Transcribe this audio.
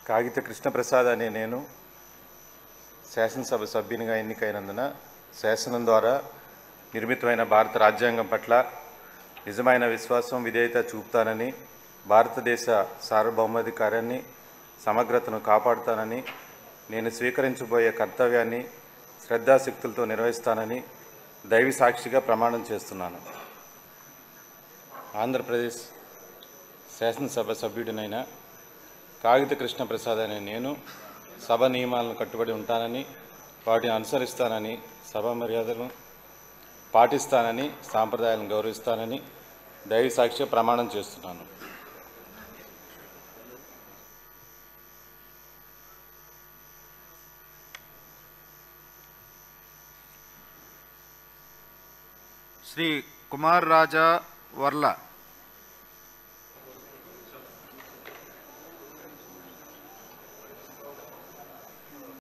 కాగిత కృష్ణప్రసాద్ అనే నేను శాసనసభ సభ్యునిగా ఎన్నికైనందున శాసనం ద్వారా నిర్మితమైన భారత రాజ్యాంగం పట్ల నిజమైన విశ్వాసం విధేయత చూపుతానని, భారతదేశ సార్వభౌమాధికారాన్ని సమగ్రతను కాపాడుతానని, నేను స్వీకరించబోయే కర్తవ్యాన్ని శ్రద్ధాశక్తులతో నిర్వహిస్తానని దైవ సాక్షిగా ప్రమాణం చేస్తున్నాను. ఆంధ్రప్రదేశ్ శాసనసభ సభ్యుడినైన కాగిత కృష్ణప్రసాద్ అనే నేను సభ నియమాలను కట్టుబడి ఉంటానని, వాటిని అనుసరిస్తానని, సభ మర్యాదలను పాటిస్తానని, సాంప్రదాయాలను గౌరవిస్తానని దైవ సాక్షిగా ప్రమాణం చేస్తున్నాను. శ్రీ కుమార్ రాజా వర్ల